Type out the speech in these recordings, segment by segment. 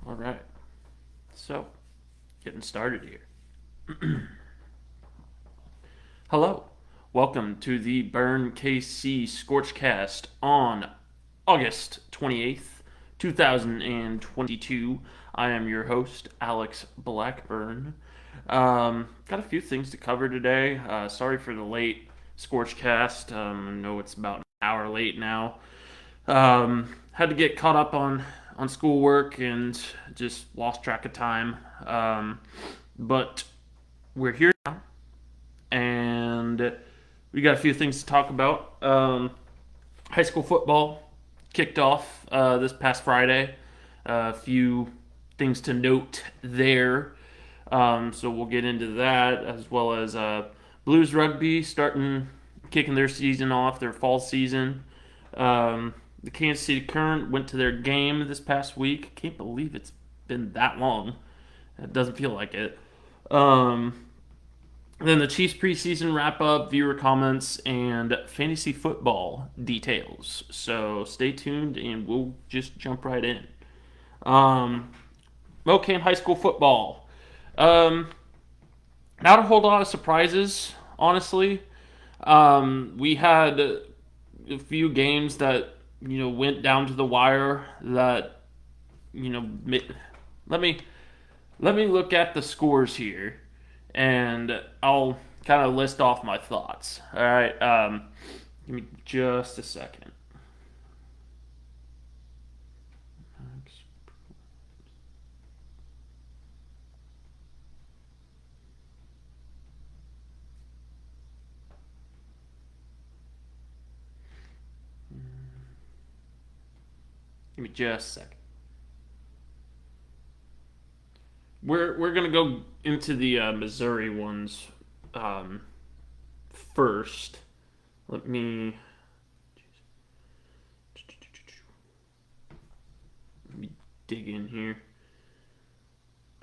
All right. So, getting started here. Hello. Welcome to the Burn KC ScorchCast on August 28th, 2022. I am your host, Alex Blackburn. Got a few things to cover today. Sorry for the late ScorchCast. I know it's about an hour late now. Had to get caught up on schoolwork and just lost track of time. But we're here now, and we got a few things to talk about. High school football kicked off this past Friday. A few things to note there. So we'll get into that as well as Blues Rugby kicking their season off, their fall season. The Kansas City Current went to their game this past week. Can't believe it's been that long. It doesn't feel like it. Then the Chiefs preseason wrap up, viewer comments, and fantasy football details. So stay tuned and we'll just jump right in. Mocan High School football. Not a whole lot of surprises, honestly. We had a few games that went down to the wire. That let me look at the scores here, and I'll kind of list off my thoughts. All right, give me just a second. Give me just a second. We're gonna go into the Missouri ones first. Let me dig in here.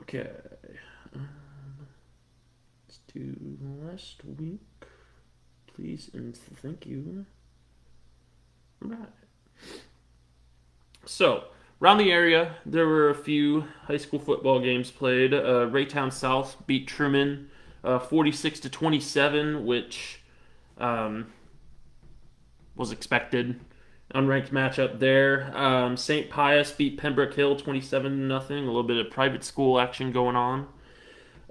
Okay, let's do last week, please, and thank you. All right. So, around the area, there were a few high school football games played. Raytown South beat Truman 46 to 27, which was expected. Unranked matchup there. St. Pius beat Pembroke Hill 27 to nothing. A little bit of private school action going on.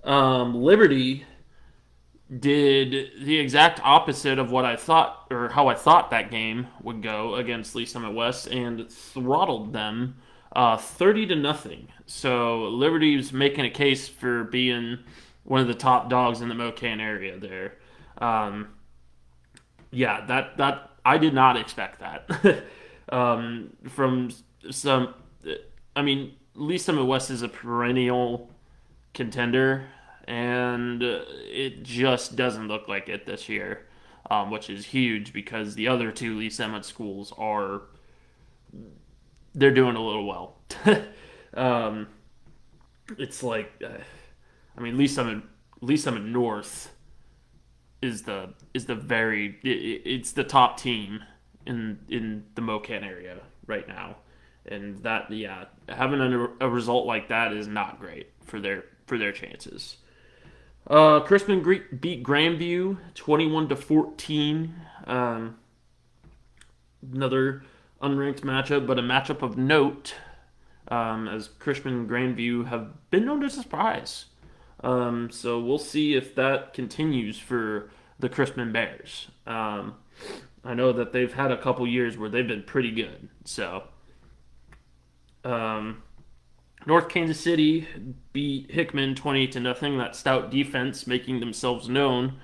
Liberty did the exact opposite of what I thought, or how I thought that game would go against Lee Summit West, and throttled them 30 to nothing. So Liberty's making a case for being one of the top dogs in the Mocan area there. Yeah, that I did not expect that from some. I mean, Lee Summit West is a perennial contender, and it just doesn't look like it this year, which is huge because the other two Lee Summit schools they're doing a little well. um, it's like, I mean, Lee Summit North is the very it's the top team in the Mocan area right now, and that having a result like that is not great for their chances. Crispin beat Grandview 21 to 14. Another unranked matchup, but a matchup of note, as Crispin and Grandview have been known to surprise. So we'll see if that continues for the Crispin Bears. I know that they've had a couple years where they've been pretty good. So, North Kansas City beat Hickman 20 to nothing. That stout defense making themselves known.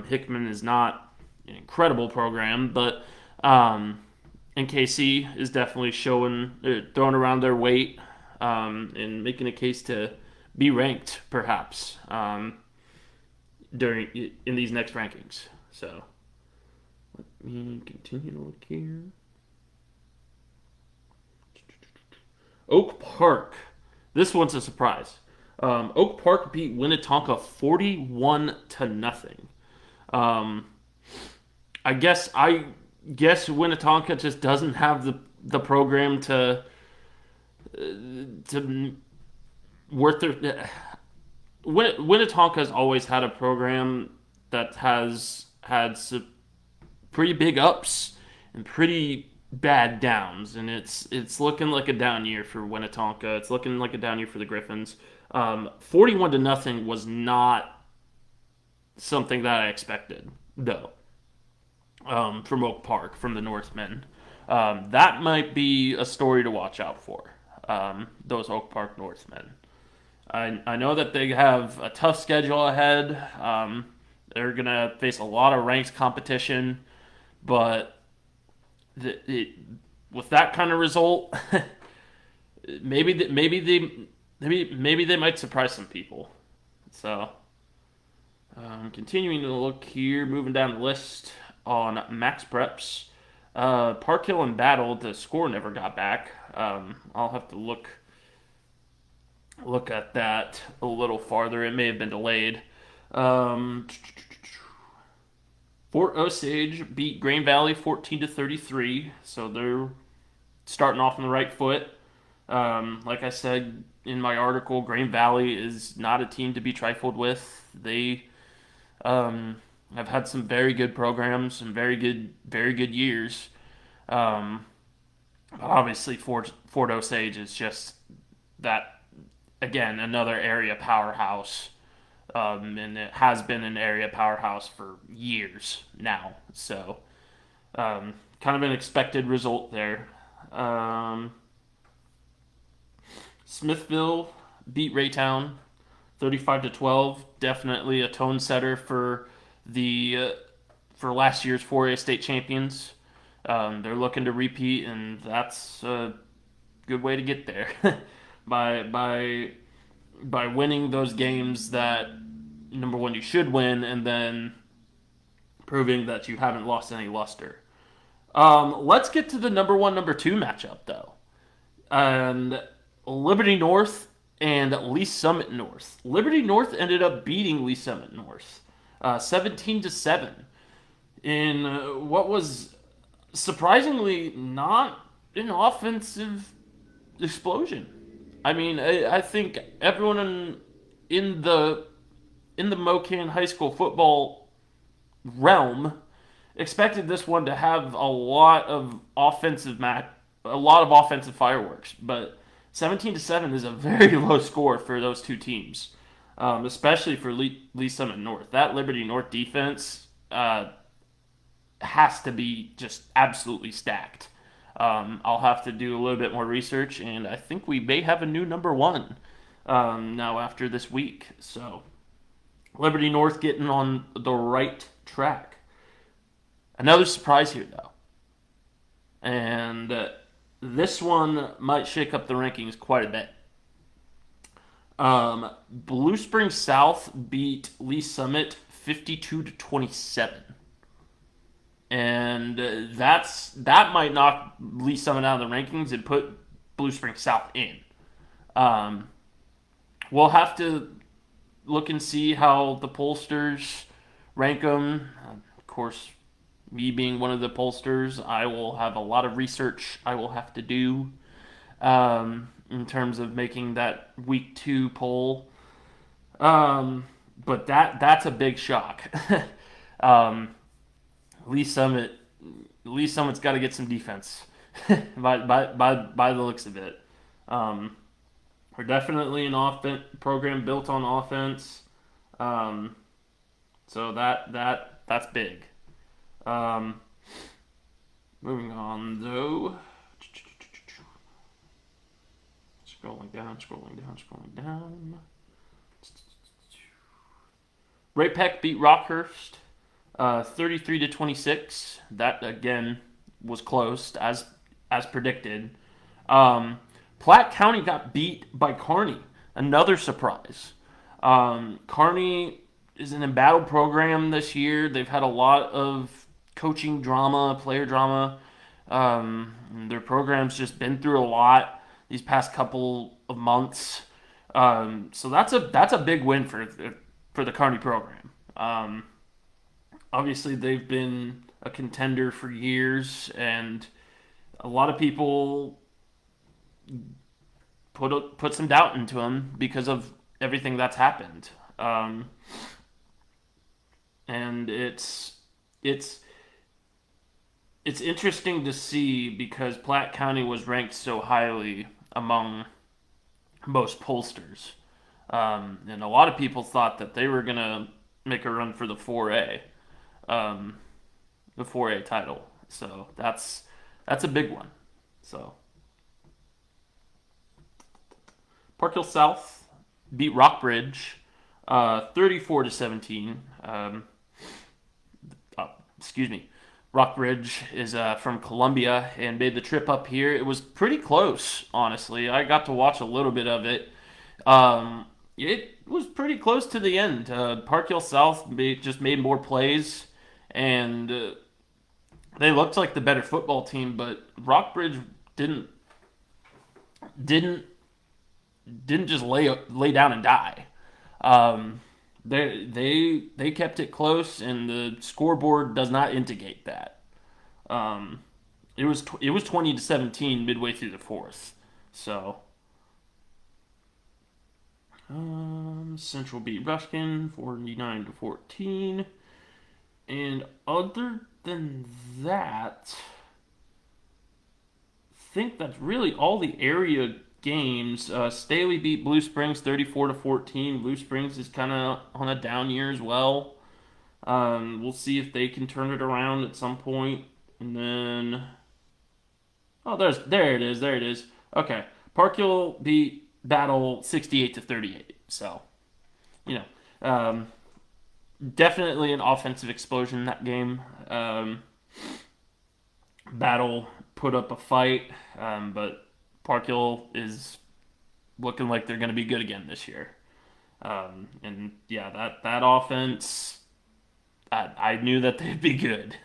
Hickman is not an incredible program, but NKC is definitely throwing around their weight, and making a case to be ranked, perhaps, in these next rankings. So let me continue to look here. Oak Park. This one's a surprise. Oak Park beat Winnetonka 41 to nothing. I guess Winnetonka just doesn't have the program to worth their. Winnetonka has always had a program that has had some pretty big ups and pretty bad downs, and it's looking like a down year for Winnetonka. It's looking like a down year for the Griffins. 41 to nothing was not something that I expected, though. From Oak Park, from the Northmen, that might be a story to watch out for. Those Oak Park Northmen. I know that they have a tough schedule ahead. They're gonna face a lot of ranked competition, but with that kind of result, maybe they might surprise some people. So, continuing to look here, moving down the list on Max Preps, Park Hill and Battle. The score never got back. I'll have to look at that a little farther. It may have been delayed. Um, Fort Osage beat Grain Valley 14 to 33, so they're starting off on the right foot. Like I said in my article, Grain Valley is not a team to be trifled with. They have had some very good programs and very good years. Um, Obviously, Fort Osage is just that again another area powerhouse, and it has been an area powerhouse for years now. So, kind of an expected result there. Um, Smithville beat Raytown 35 to 12. Definitely a tone setter for last year's 4A state champions. They're looking to repeat, and that's a good way to get there by winning those games that number one you should win, and then proving that you haven't lost any luster. Let's get to the number one number two matchup though, and Liberty North and Lee Summit North. Liberty North ended up beating Lee Summit North, 17 to 7, in what was surprisingly not an offensive explosion. I mean, I think everyone in the in the Mocan high school football realm expected this one to have a lot of offensive fireworks, but 17 to 7 is a very low score for those two teams, especially for Lee Summit North. That Liberty North defense has to be just absolutely stacked. I'll have to do a little bit more research, and I think we may have a new number one now after this week. So, Liberty North getting on the right track. Another surprise here, though. And this one might shake up the rankings quite a bit. Blue Springs South beat Lee Summit 52 to 27. And that might knock Lee Summit out of the rankings and put Blue Springs South in. We'll have to look and see how the pollsters rank them. Of course, me being one of the pollsters, I will have a lot of research I will have to do in terms of making that week 2 poll. But that's a big shock. um, Lee Summit, Lee Summit's got to get some defense by the looks of it. We're definitely an program built on offense. So that's big. Moving on though. Scrolling down. Ray Peck beat Rockhurst 33 to 26. That again was close as predicted. Platte County got beat by Kearney. Another surprise. Kearney is an embattled program this year. They've had a lot of coaching drama, player drama. Their program's just been through a lot these past couple of months. So that's a big win for the Kearney program. Obviously, they've been a contender for years, and a lot of people put some doubt into him because of everything that's happened. Um, and it's it's interesting to see because Platte County was ranked so highly among most pollsters, and a lot of people thought that they were gonna make a run for um, the 4A title. So that's a big one. So Park Hill South beat Rockbridge 34-17. Excuse me. Rockbridge is from Columbia and made the trip up here. It was pretty close, honestly. I got to watch a little bit of it. Um, it was pretty close to the end. Park Hill South just made more plays, and they looked like the better football team. But Rockbridge didn't didn't didn't just lay down and die. Um, they kept it close, and the scoreboard does not indicate that. Um, it was 20-17 midway through the fourth. So Central beat Ruskin 49-14, and other than that, I think that's really all the area games. Staley beat Blue Springs 34-14. Blue Springs is kind of on a down year as well. We'll see if they can turn it around at some point. And then, oh, there it is. Okay, Park Hill beat Battle 68-38. So, you know, definitely an offensive explosion in that game. Battle put up a fight, but Park Hill is looking like they're going to be good again this year. And yeah, that offense, I knew that they'd be good.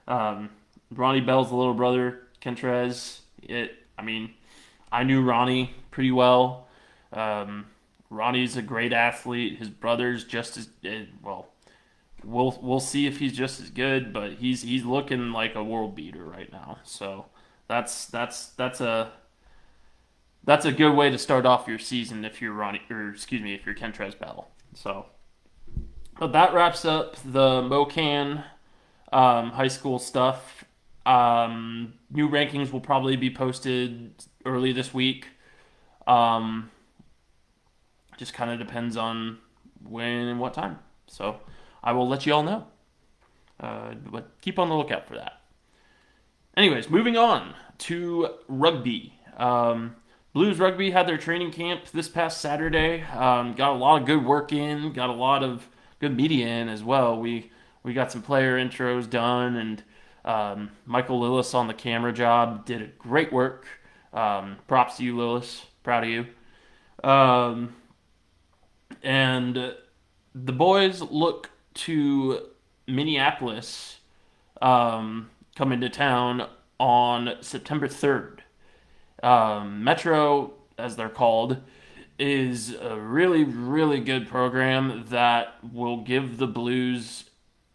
Ronnie Bell's little brother, Kentrez. I mean, I knew Ronnie pretty well. Ronnie's a great athlete. His brother's just as well. We'll see if he's just as good, but he's looking like a world beater right now. So that's a good way to start off your season if you're Ronnie, or excuse me, if you're Kentrez Bell. So, but that wraps up the MoCan high school stuff. New rankings will probably be posted early this week. Um, just kind of depends on when and what time. So I will let you all know. But keep on the lookout for that. Anyways, moving on to rugby. Blues Rugby had their training camp this past Saturday. Got a lot of good work in. Got a lot of good media in as well. We got some player intros done, and Michael Lillis on the camera job did a great work. Props to you, Lillis. Proud of you. And the boys look to Minneapolis coming to town on September 3rd. Metro, as they're called, is a really, really good program that will give the Blues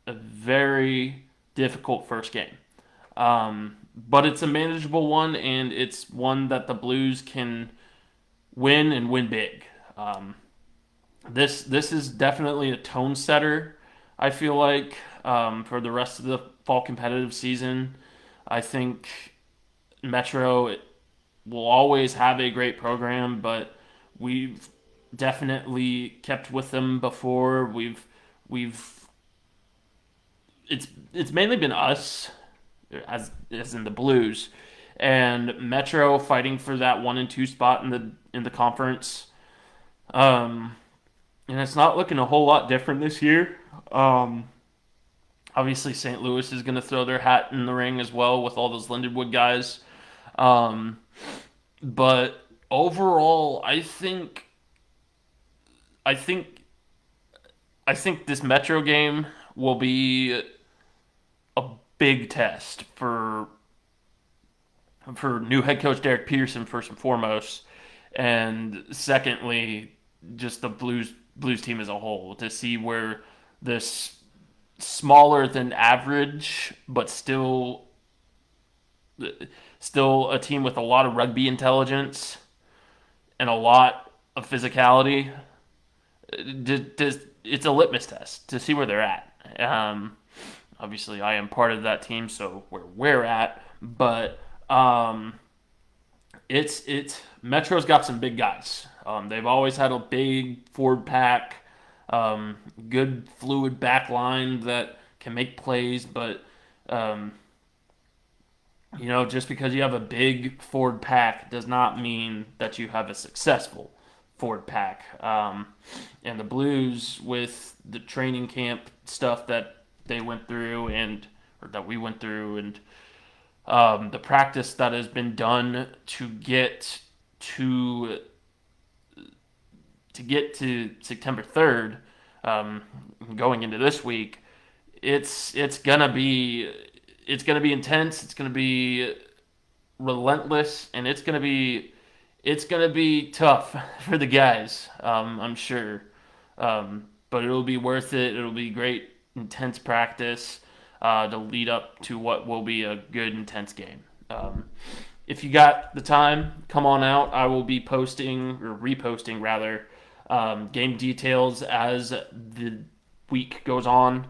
a very difficult first game. But it's a manageable one, and it's one that the Blues can win and win big. This is definitely a tone setter, I feel like, for the rest of the fall competitive season. I think Metro will always have a great program, but we've definitely kept with them before. We've it's mainly been us as in the Blues and Metro fighting for that 1 and 2 spot in the conference. And it's not looking a whole lot different this year. Obviously, St. Louis is going to throw their hat in the ring as well with all those Lindenwood guys. Um, but overall, I think, I think this Metro game will be a big test for new head coach Derek Peterson first and foremost, and secondly, just the Blues team as a whole to see where this smaller than average, but still a team with a lot of rugby intelligence and a lot of physicality, it's a litmus test to see where they're at. Obviously, I am part of that team, so where we're at, but it's Metro's got some big guys. They've always had a big forward pack, good fluid back line that can make plays, but um, just because you have a big forward pack does not mean that you have a successful forward pack. And the Blues, with the training camp stuff that they went through or that we went through, and the practice that has been done to to get to September 3rd, going into this week, it's gonna be intense. It's gonna be relentless, and it's gonna be tough for the guys. I'm sure, but it'll be worth it. It'll be great, intense practice to lead up to what will be a good, intense game. If you got the time, come on out. I will be posting or reposting rather game details as the week goes on.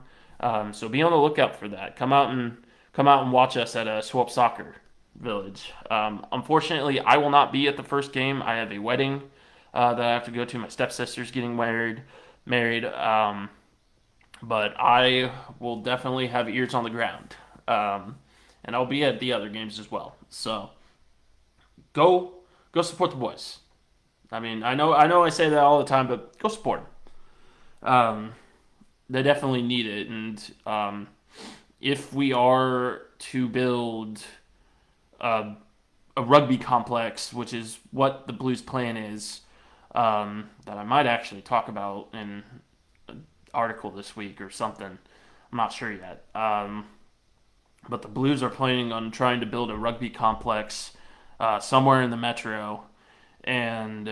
So be on the lookout for that. Come out and watch us at a Swap Soccer Village. Unfortunately, I will not be at the first game. I have a wedding that I have to go to. My stepsister's getting married. But I will definitely have ears on the ground, and I'll be at the other games as well. So go support the boys. I mean, I say that all the time, but go support them. They definitely need it, and if we are to build a rugby complex, which is what the Blues plan is, that I might actually talk about in an article this week or something. I'm not sure yet. But the Blues are planning on trying to build a rugby complex somewhere in the metro, and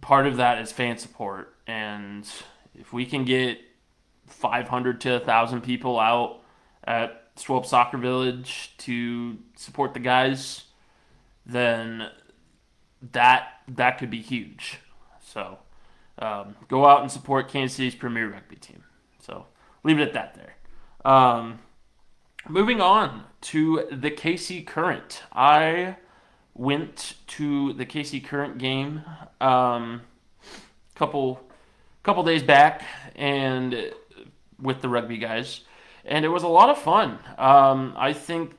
part of that is fan support. And if we can get 500 to 1,000 people out at Swope Soccer Village to support the guys, then that could be huge. So go out and support Kansas City's premier rugby team. So leave it at that there. Moving on to the KC Current. I went to the KC Current game couple days back and with the rugby guys, and it was a lot of fun. I think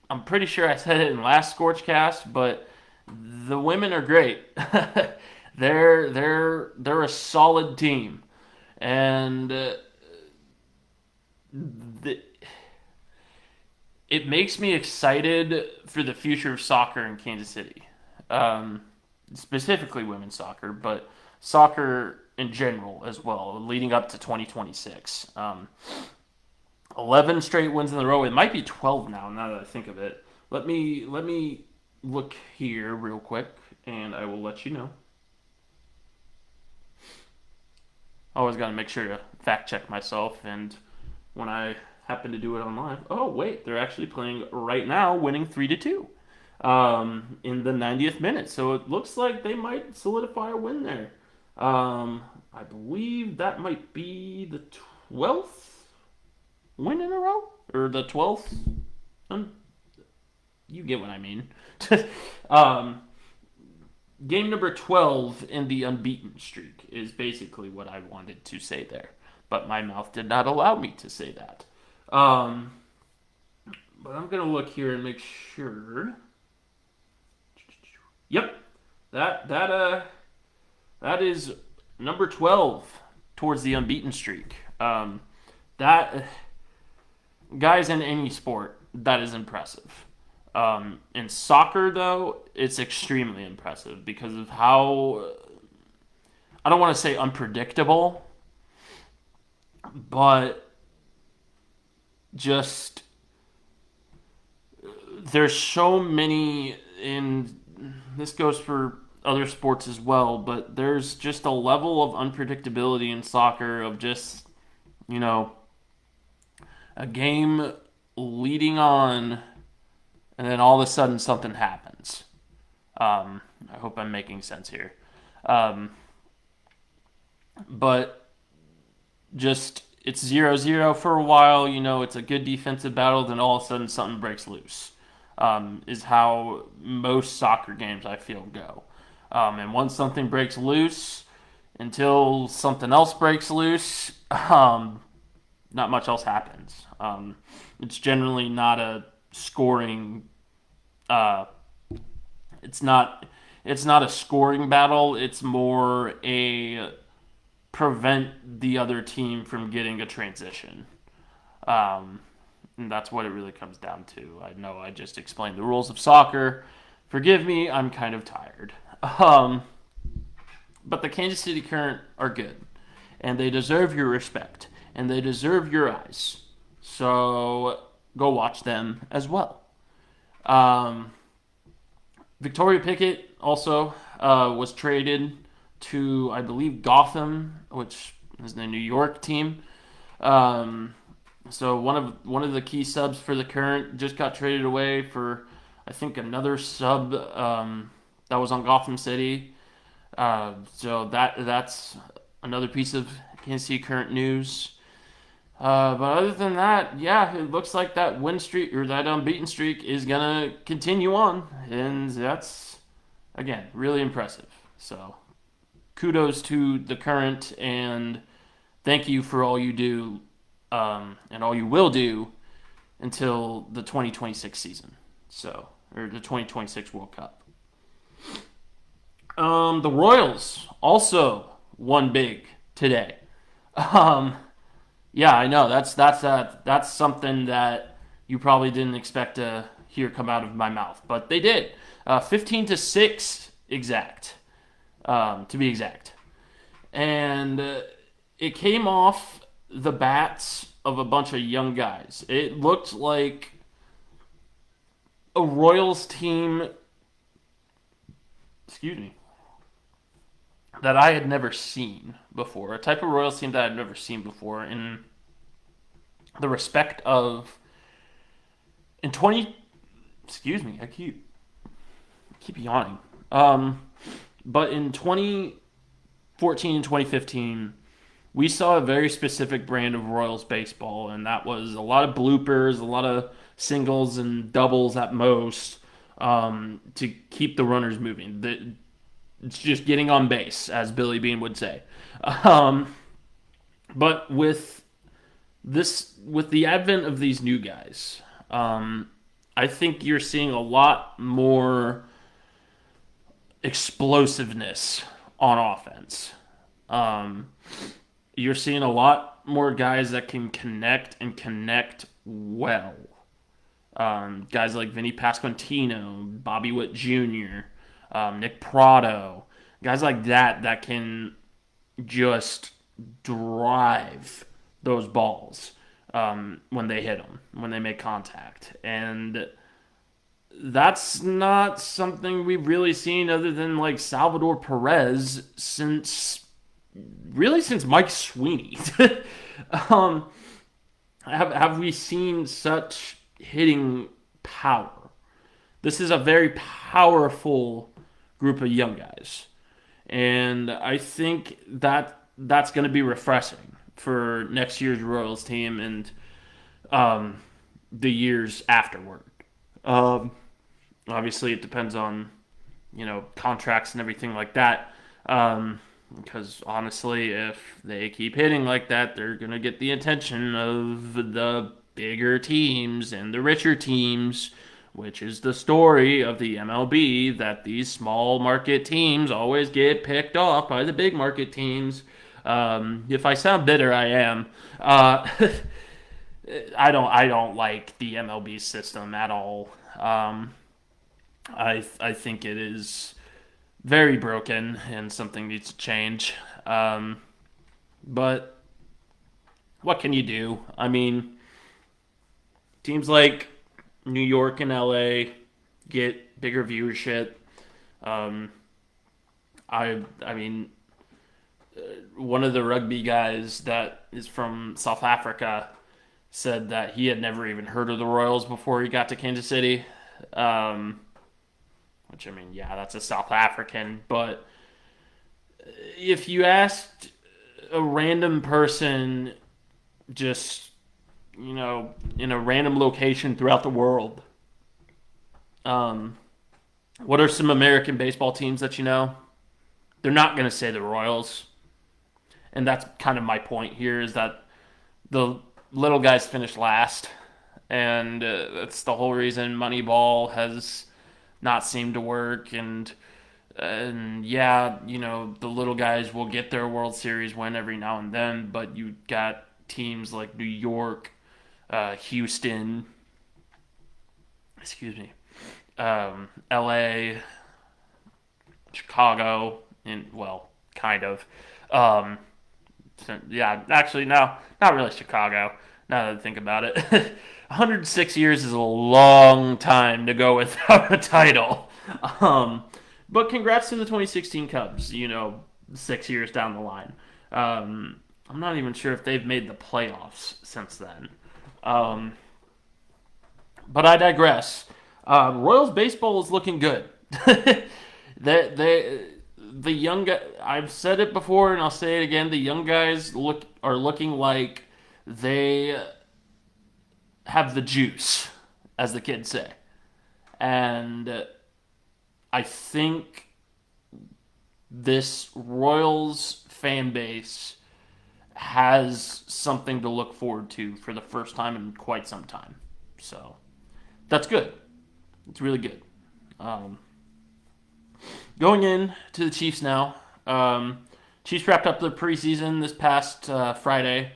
I'm pretty sure I said it in last ScorchCast, but the women are great. they're a solid team, and it makes me excited for the future of soccer in Kansas City. Specifically women's soccer, but soccer in general as well, leading up to 2026. 11 straight wins in a row. It might be 12 now that I think of it. Let me look here real quick, and I will let you know. Always got to make sure to fact check myself, and when I happen to do it online, oh wait, they're actually playing right now, winning 3-2 in the 90th minute. So it looks like they might solidify a win there. I believe that might be the 12th win in a row, or the 12th. You get what I mean. Game number 12 in the unbeaten streak is basically what I wanted to say there, but my mouth did not allow me to say that. But I'm gonna look here and make sure. Yep, that is number 12 towards the unbeaten streak. That, guys, in any sport, that is impressive. In soccer, though, it's extremely impressive because of how, I don't want to say unpredictable, but just there's so many, and this goes for other sports as well, but there's just a level of unpredictability in soccer of just, a game leading on, and then all of a sudden something happens. I hope I'm making sense here. Um, but just it's 0-0 for a while. It's a good defensive battle. Then all of a sudden something breaks loose. Is how most soccer games I feel go. And once something breaks loose, until something else breaks loose, not much else happens. It's generally not a scoring. Uh, it's not. It's not a scoring battle. It's more a prevent the other team from getting a transition. Um, and that's what it really comes down to. I know I just explained the rules of soccer. Forgive me, I'm kind of tired. Um, but the Kansas City Current are good, and they deserve your respect, and they deserve your eyes. So go watch them as well. Um, Victoria Pickett also was traded to, I believe, Gotham, which is the New York team. Um, so one of the key subs for the Current just got traded away for, I think, another sub that was on Gotham City. So that's another piece of Kansas City Current news. But other than that, yeah, it looks like that win streak or that unbeaten streak is gonna continue on, and that's again really impressive. So kudos to the Current, and thank you for all you do, and all you will do until the 2026 season. So or the 2026 World Cup. The Royals also won big today. Um, Yeah, I know. That's something that you probably didn't expect to hear come out of my mouth, but they did. 15-6 exact, to be exact, and it came off the bats of a bunch of young guys. It looked like a Royals team. Excuse me. That I had never seen before. A type of Royals team that I'd never seen before in the respect of in 20 excuse me, I keep yawning. But in 2014 and 2015, we saw a very specific brand of Royals baseball, and that was a lot of bloopers, a lot of singles and doubles at most, to keep the runners moving. It's just getting on base, as Billy Bean would say. Um, but with the advent of these new guys, I think you're seeing a lot more explosiveness on offense. Um, you're seeing a lot more guys that can connect and connect well. Guys like Vinny Pasquantino, Bobby Witt Jr., Nick Prado, guys like that can just drive those balls when they hit them, when they make contact. And that's not something we've really seen other than like Salvador Perez since Mike Sweeney. um, have we seen such hitting power? This is a very powerful group of young guys, and I think that's going to be refreshing for next year's Royals team and the years afterward. Um, Obviously, it depends on contracts and everything like that. Because honestly, if they keep hitting like that, they're gonna get the attention of the bigger teams and the richer teams, which is the story of the MLB. That these small market teams always get picked off by the big market teams. If I sound bitter, I am. I don't like the MLB system at all. I think it is very broken and something needs to change. But what can you do? I mean, teams like New York and LA get bigger viewership. Um, I mean, one of the rugby guys that is from South Africa said that he had never even heard of the Royals before he got to Kansas City. Um, which, I mean, yeah, that's a South African. But if you asked a random person just, in a random location throughout the world, um, what are some American baseball teams that you know? They're not going to say the Royals. And that's kind of my point here is that the little guys finished last. And that's the whole reason Moneyball has not seemed to work. And yeah, the little guys will get their World Series win every now and then, but you got teams like New York, Houston, excuse me, LA, Chicago, and well, kind of. Um, so, yeah, actually, no, not really Chicago. Now that I think about it, 106 years is a long time to go without a title. Um, but congrats to the 2016 Cubs. 6 years down the line. I'm not even sure if they've made the playoffs since then. Um, but I digress. Royals baseball is looking good. The young guy, I've said it before and I'll say it again. The young guys are looking like they have the juice, as the kids say, and I think this Royals fan base has something to look forward to for the first time in quite some time. So that's good. It's really good. Um, Going in to the Chiefs now. Chiefs wrapped up the preseason this past Friday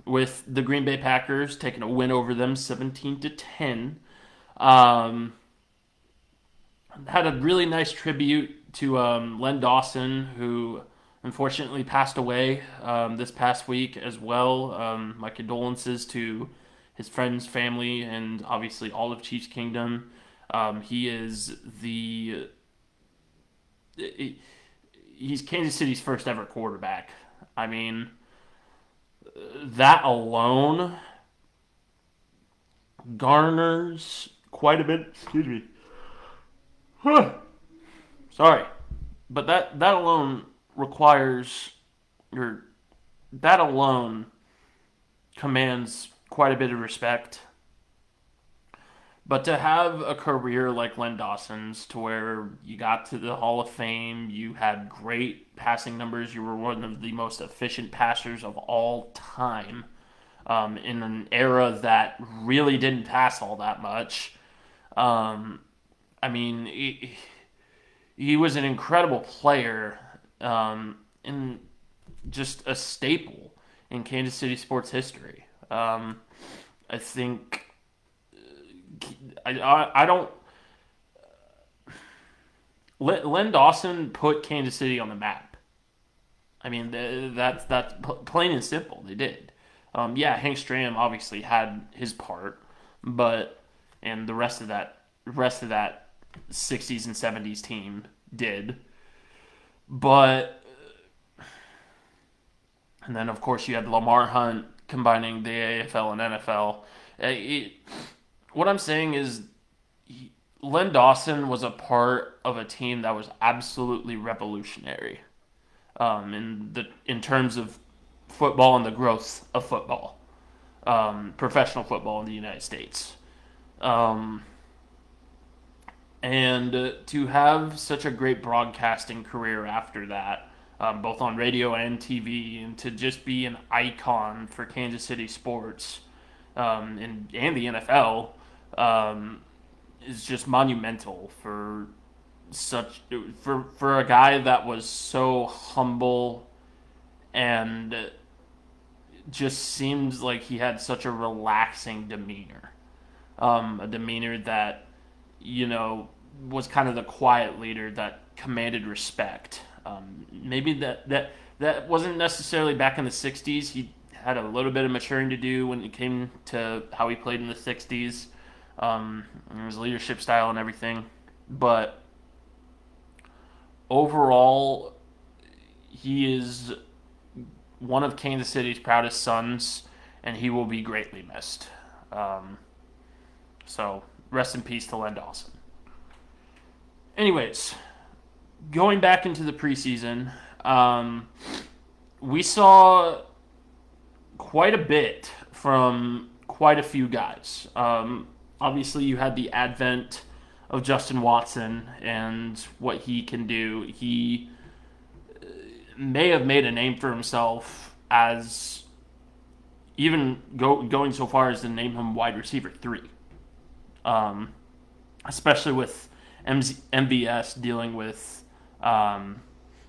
with the Green Bay Packers taking a win over them, 17-10. Um, Had a really nice tribute to Len Dawson, who unfortunately passed away this past week as well. My condolences to his friends, family, and obviously all of Chiefs Kingdom. He is he's Kansas City's first ever quarterback. I mean, that alone garners quite a bit. Excuse me. Sorry, but that alone requires, or that alone commands quite a bit of respect. But to have a career like Len Dawson's, to where you got to the Hall of Fame, you had great passing numbers, you were one of the most efficient passers of all time, in an era that really didn't pass all that much. Um, I mean, he was an incredible player, and just a staple in Kansas City sports history. I think I don't. Len Dawson put Kansas City on the map. I mean, that's plain and simple. They did. Yeah, Hank Stram obviously had his part, but and the rest of that 60s and 70s team did. But and then of course you had Lamar Hunt combining the AFL and NFL. What I'm saying is Len Dawson was a part of a team that was absolutely revolutionary, in terms of football and the growth of football, professional football in the United States. Um, and to have such a great broadcasting career after that, both on radio and TV, and to just be an icon for Kansas City sports, and the NFL, um, is just monumental for a guy that was so humble and just seemed like he had such a relaxing demeanor, a demeanor that was kind of the quiet leader that commanded respect. Maybe that wasn't necessarily back in the '60s. He had a little bit of maturing to do when it came to how he played in the '60s, and his leadership style and everything. But overall, he is one of Kansas City's proudest sons, and he will be greatly missed. So, rest in peace to Len Dawson. Anyways, going back into the preseason, we saw quite a bit from quite a few guys. Obviously, you had the advent of Justin Watson and what he can do. He may have made a name for himself as even going so far as to name him wide receiver three, um, especially with MVS um,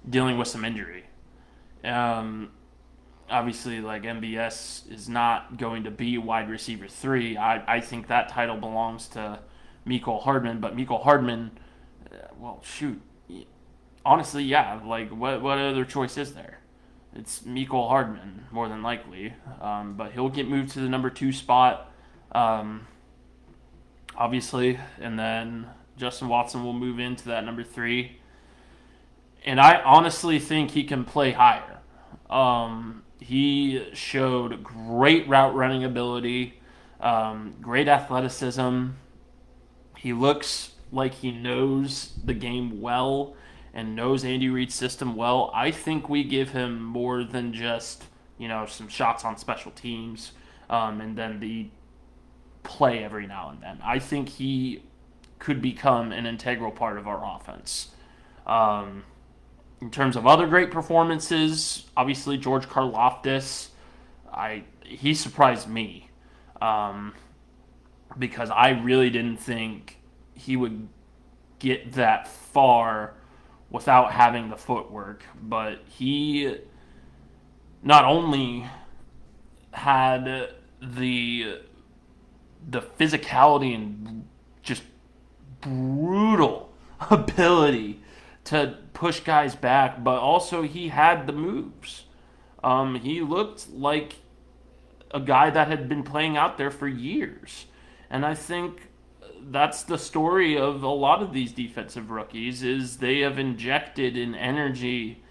dealing with some injury. Um, Obviously, like MBS is not going to be wide receiver three. I think that title belongs to Mecole Hardman, but Mecole Hardman, well, shoot, honestly, yeah, like what other choice is there? It's Mecole Hardman more than likely, but he'll get moved to the number two spot, um, obviously, and then Justin Watson will move into that number three, and I honestly think he can play higher. He showed great route running ability, great athleticism. He looks like he knows the game well and knows Andy Reid's system well. I think we give him more than just some shots on special teams, and then the play every now and then. I think he could become an integral part of our offense. Um, in terms of other great performances, obviously George Karlaftis, he surprised me, um, because I really didn't think he would get that far without having the footwork. But he not only had the physicality and just brutal ability to push guys back, but also he had the moves. He looked like a guy that had been playing out there for years. And I think that's the story of a lot of these defensive rookies is they have injected an energy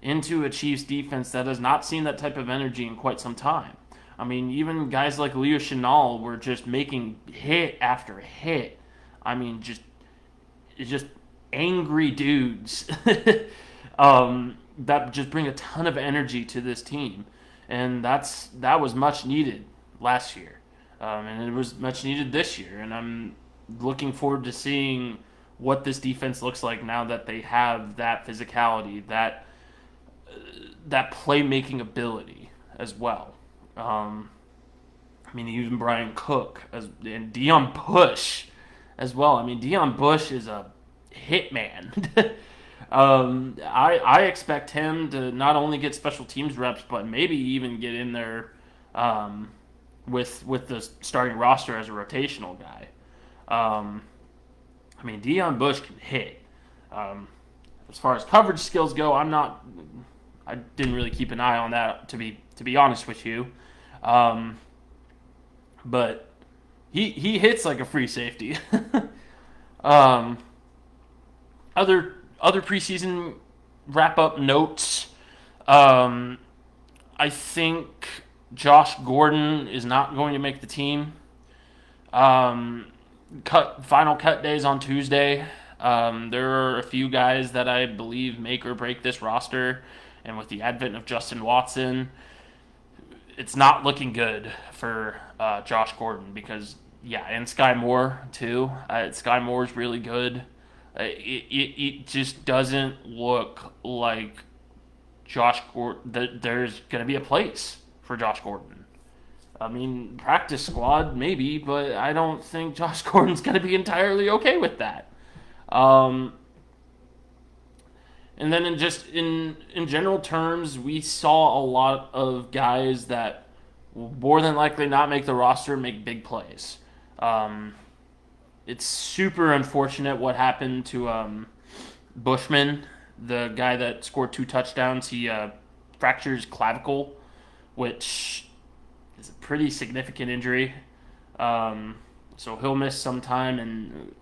into a Chiefs defense that has not seen that type of energy in quite some time. I mean, even guys like Leo Chenal were just making hit after hit. I mean, just angry dudes that just bring a ton of energy to this team, and that was much needed last year, and it was much needed this year. And I'm looking forward to seeing what this defense looks like now that they have that physicality, that playmaking ability as well. I mean, even Brian Cook and Dion Bush as well. I mean, Dion Bush is a hitman. I expect him to not only get special teams reps, but maybe even get in there with the starting roster as a rotational guy. I mean, Dion Bush can hit. As far as coverage skills go, I didn't really keep an eye on that to be honest with you. But he hits like a free safety. um, other preseason wrap up notes. I think Josh Gordon is not going to make the team. Final cut days on Tuesday. There are a few guys that I believe make or break this roster, and with the advent of Justin Watson, it's not looking good for Josh Gordon because and Sky Moore too. Sky Moore's really good. It just doesn't look like Josh Gordon. That there's going to be a place for Josh Gordon. I mean, practice squad maybe, but I don't think Josh Gordon's going to be entirely okay with that. And then in general terms, we saw a lot of guys that will more than likely not make the roster and make big plays. It's super unfortunate what happened to Bushman, the guy that scored 2 touchdowns. He fractured his clavicle, which is a pretty significant injury. So he'll miss some time and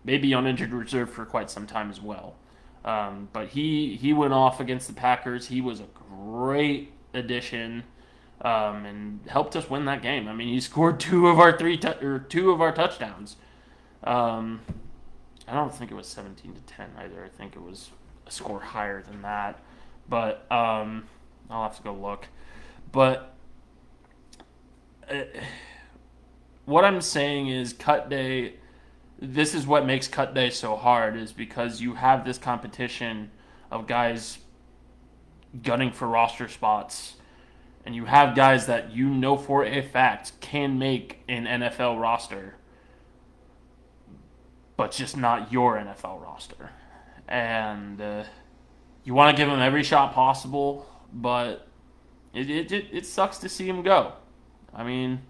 maybe on injured reserve for quite some time as well. But he went off against the Packers. He was a great addition and helped us win that game. I mean, he scored 2 of our touchdowns. I don't think it was 17-10 either. I think it was a score higher than that. But I'll have to go look. But uh, what I'm saying is, cut day. This is what makes cut day so hard, is because you have this competition of guys gunning for roster spots, and you have guys that you know for a fact can make an NFL roster, but just not your NFL roster. And you want to give them every shot possible, but it sucks to see them go. I mean,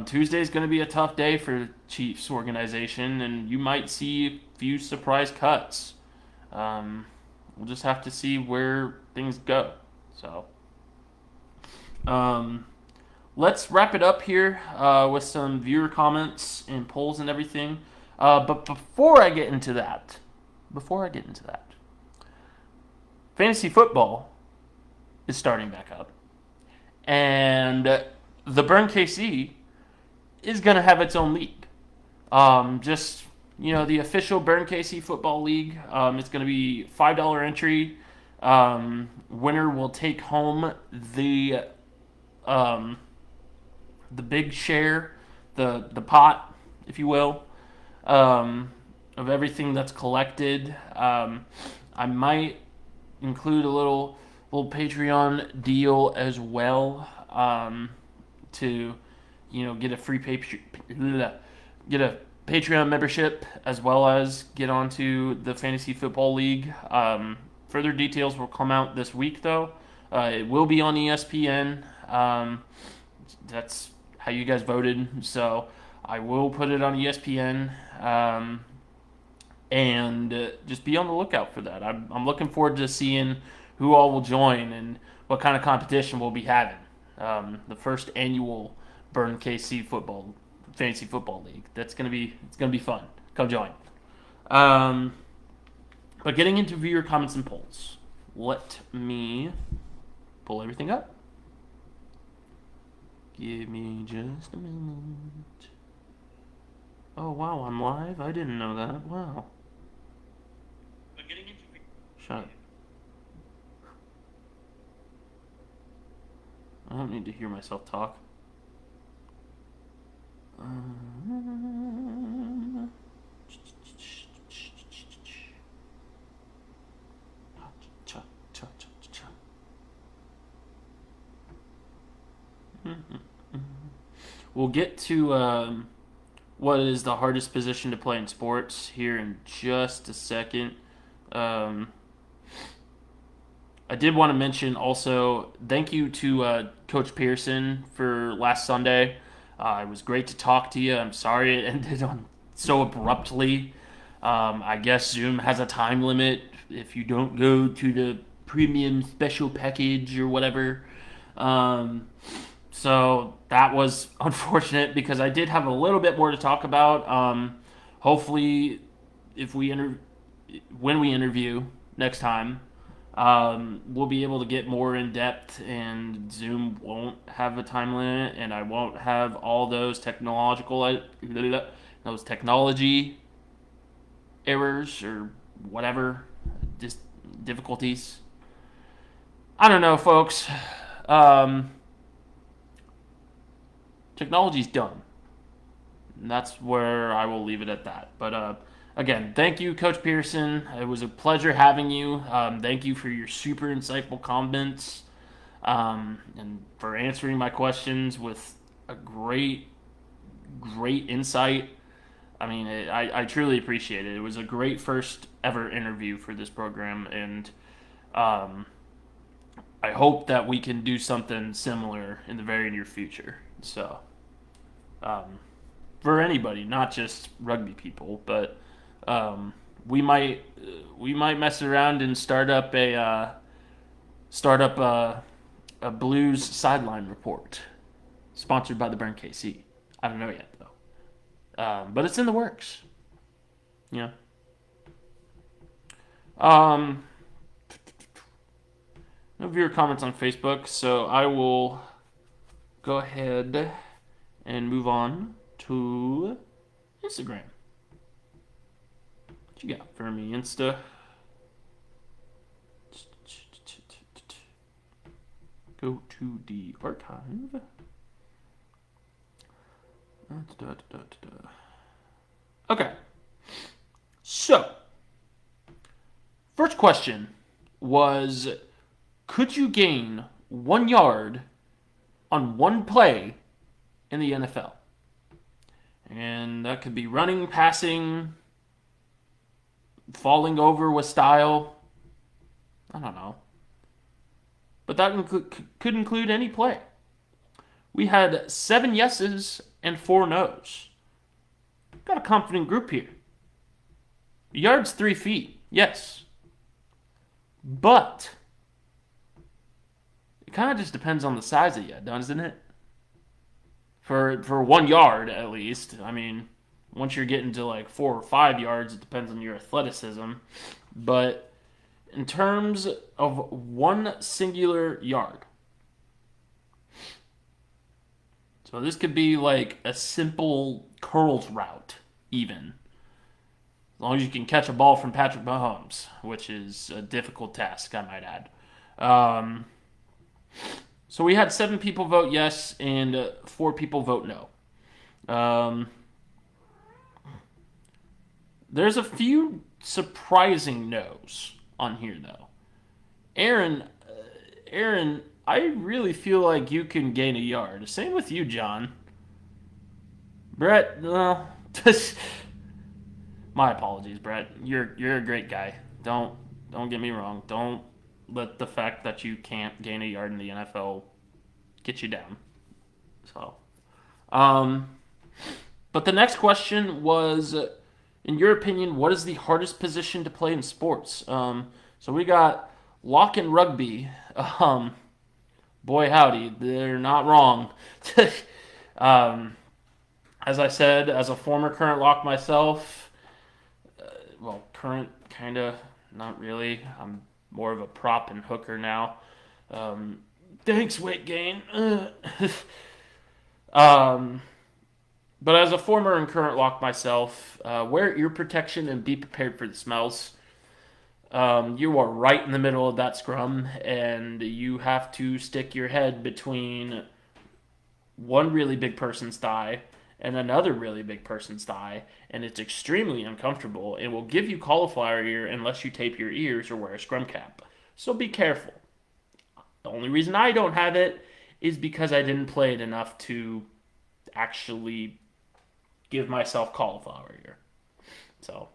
Tuesday's going to be a tough day for Chiefs organization, and you might see a few surprise cuts. We'll just have to see where things go. So, um, let's wrap it up here with some viewer comments and polls and everything. But before I get into that, fantasy football is starting back up, and the Burn KC is going to have its own league. Just the official Burn KC Football League. It's going to be $5 entry. Winner will take home the big share, the pot, if you will, of everything that's collected. I might include a little Patreon deal as well, to get a free get a Patreon membership, as well as get onto the Fantasy Football League. Further details will come out this week, though. It will be on ESPN. That's how you guys voted, so I will put it on ESPN. And just be on the lookout for that. I'm looking forward to seeing who all will join and what kind of competition we'll be having. The first annual Burn KC Fantasy Football League. It's gonna be fun. Come join. But getting into viewer comments and polls, let me pull everything up. Give me just a moment. Oh wow, I'm live? I didn't know that. Wow. Shut up. I don't need to hear myself talk. We'll get to what is the hardest position to play in sports here in just a second. I did want to mention also, thank you to Coach Pearson for last Sunday. It was great to talk to you. I'm sorry it ended on so abruptly. I guess Zoom has a time limit if you don't go to the premium special package or whatever. So that was unfortunate because I did have a little bit more to talk about. Hopefully, when we interview next time, we'll be able to get more in depth, and Zoom won't have a time limit, and I won't have all those technology errors or whatever, just difficulties. I don't know, folks. Technology's dumb. And that's where I will leave it at that. But again, thank you, Coach Pearson. It was a pleasure having you. Thank you for your super insightful comments, and for answering my questions with a great insight. I mean, I truly appreciate it. It was a great first ever interview for this program, and I hope that we can do something similar in the very near future. So, for anybody, not just rugby people, but we might mess around and start up a Blues sideline report, sponsored by the Burn KC. I don't know yet though, but it's in the works. Yeah. No viewer comments on Facebook, so I will go ahead and move on to Instagram. you got for me, Insta? Go to the archive. Okay. So, first question was, could you gain 1 yard on one play in the NFL? And that could be running, passing, falling over with style. I don't know. But that could include any play. We had 7 yeses and 4 nos. Got a confident group here. Yards 3 feet, yes. But it kind of just depends on the size of you, doesn't it? For 1 yard at least. I mean, once you're getting to like 4 or 5 yards, it depends on your athleticism. But in terms of 1 singular yard, so this could be like a simple curls route, even. As long as you can catch a ball from Patrick Mahomes, which is a difficult task, I might add. So we had 7 people vote yes and 4 people vote no. There's a few surprising no's on here, though. Aaron, I really feel like you can gain a yard. Same with you, John. Brett, my apologies, Brett. You're a great guy. Don't get me wrong. Don't let the fact that you can't gain a yard in the NFL get you down. So, but the next question was, in your opinion, what is the hardest position to play in sports? So we got lock and rugby. Boy howdy, they're not wrong. As I said, as a former current lock myself, current kind of, not really. I'm more of a prop and hooker now. Thanks, weight gain. But as a former and current lock myself, wear ear protection and be prepared for the smells. You are right in the middle of that scrum, and you have to stick your head between one really big person's thigh and another really big person's thigh, and it's extremely uncomfortable and will give you cauliflower ear unless you tape your ears or wear a scrum cap. So be careful. The only reason I don't have it is because I didn't play it enough to actually give myself cauliflower ear. So,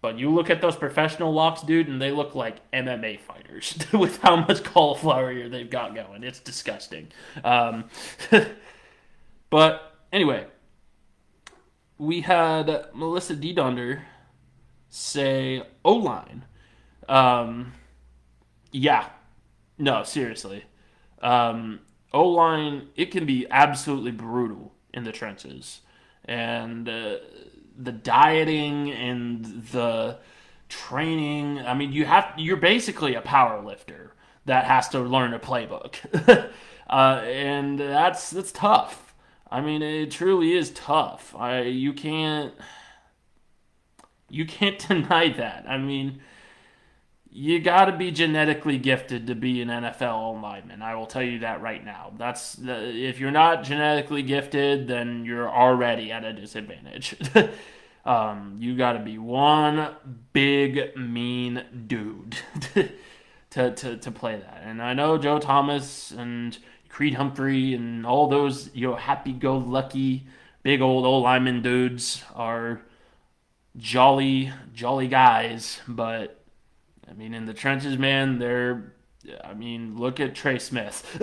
but you look at those professional locks, dude, and they look like MMA fighters with how much cauliflower ear they've got going. It's disgusting. But anyway, we had Melissa D. Dunder say O-line. Yeah. No, seriously. O-line, it can be absolutely brutal in the trenches. And the dieting and the training, I mean, you're basically a power lifter that has to learn a playbook. And that's tough. I mean, it truly is tough. You can't deny that. I mean, you got to be genetically gifted to be an NFL lineman. I will tell you that right now. If you're not genetically gifted, then you're already at a disadvantage. You got to be one big mean dude to play that. And I know Joe Thomas and Creed Humphrey and all those happy-go-lucky big old lineman dudes are jolly guys, but I mean, in the trenches, man, look at Trey Smith.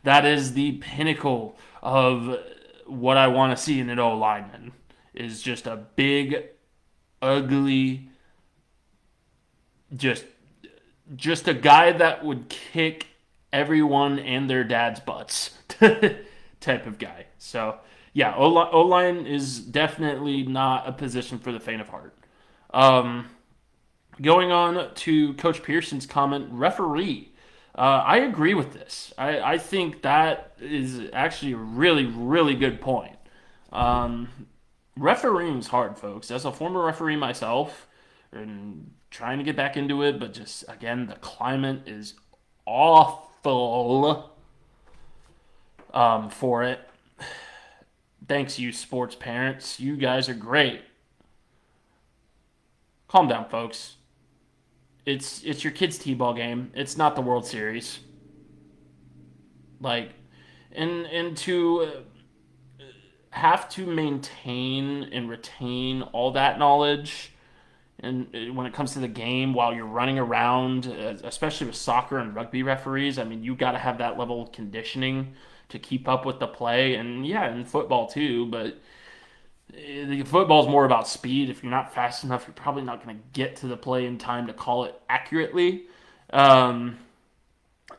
That is the pinnacle of what I want to see in an O-lineman, is just a big, ugly, just a guy that would kick everyone and their dad's butts type of guy. So, yeah, O-line is definitely not a position for the faint of heart. Going on to Coach Pearson's comment, referee. I agree with this. I think that is actually a really, really good point. Refereeing is hard, folks. As a former referee myself, and trying to get back into it, but just again, the climate is awful for it. Thanks, you sports parents. You guys are great. Calm down, folks. It's your kid's t-ball game. It's not the World Series. Like, and to have to maintain and retain all that knowledge, and when it comes to the game while you're running around, especially with soccer and rugby referees, I mean, you got to have that level of conditioning to keep up with the play, and yeah, in football too. But football is more about speed. If you're not fast enough, you're probably not going to get to the play in time to call it accurately. Um,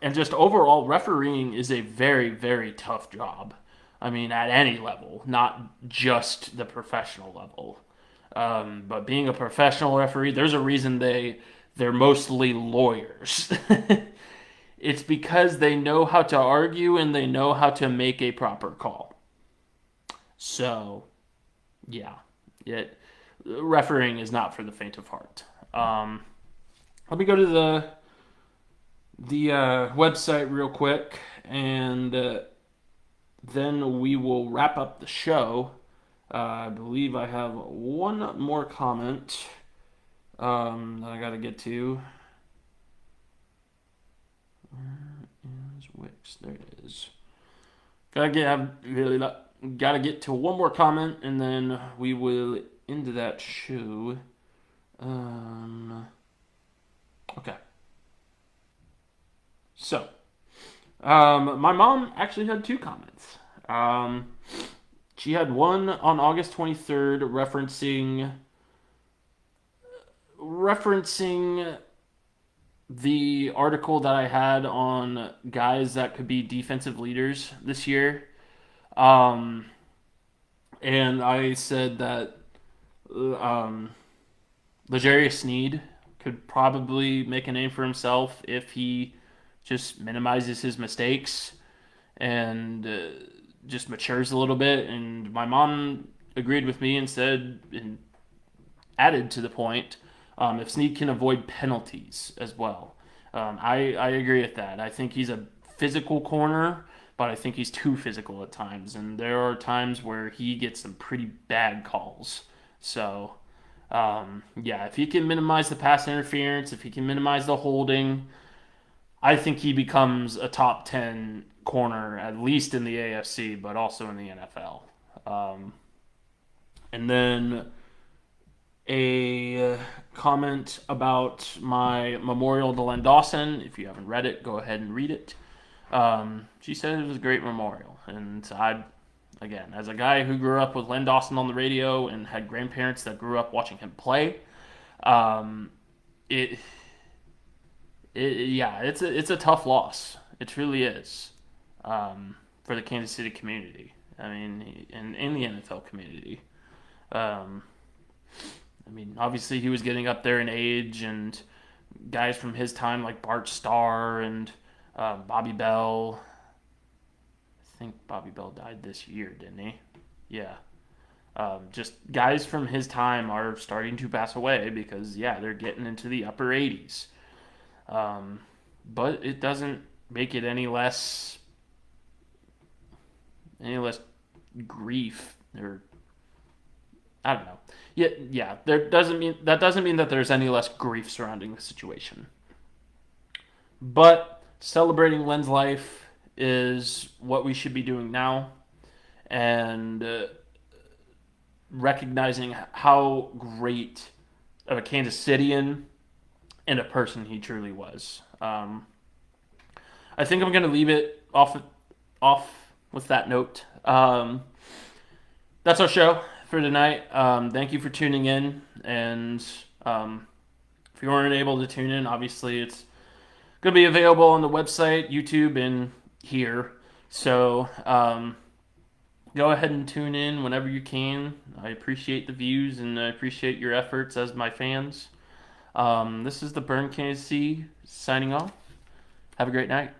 and just overall, refereeing is a very, very tough job. I mean, at any level, not just the professional level. But being a professional referee, there's a reason they're mostly lawyers. It's because they know how to argue and they know how to make a proper call. So, yeah, it refereeing is not for the faint of heart. Let me go to the website real quick, and then we will wrap up the show. I believe I have one more comment that I got to get to. Where is Wix? There it is. Gotta get to one more comment, and then we will end that show. Okay. So, my mom actually had two comments. She had one on August 23rd referencing the article that I had on guys that could be defensive leaders this year. And I said that L'Jarius Sneed could probably make a name for himself if he just minimizes his mistakes and just matures a little bit. And my mom agreed with me and said, and added to the point, if Snead can avoid penalties as well. I agree with that. I think he's a physical corner, but I think he's too physical at times. And there are times where he gets some pretty bad calls. So, yeah, if he can minimize the pass interference, if he can minimize the holding, I think he becomes a top 10 corner, at least in the AFC, but also in the NFL. And then a comment about my memorial to Len Dawson. If you haven't read it, go ahead and read it. She said it was a great memorial. And again, as a guy who grew up with Len Dawson on the radio and had grandparents that grew up watching him play, it's a tough loss. It truly is, for the Kansas City community. I mean, in the NFL community. I mean, obviously he was getting up there in age, and guys from his time like Bart Starr and Bobby Bell. I think Bobby Bell died this year, didn't he? Yeah. Just guys from his time are starting to pass away because, yeah, they're getting into the upper 80s. But it doesn't make it any less grief, or I don't know. Yeah. That doesn't mean that there's any less grief surrounding the situation. But celebrating Len's life is what we should be doing now, and recognizing how great of a Kansas Citian and a person he truly was. I think I'm going to leave it off with that note. That's our show for tonight. Thank you for tuning in, and if you weren't able to tune in, obviously it's going to be available on the website, YouTube, and here. So go ahead and tune in whenever you can. I appreciate the views, and I appreciate your efforts as my fans. This is the Burn KC signing off. Have a great night.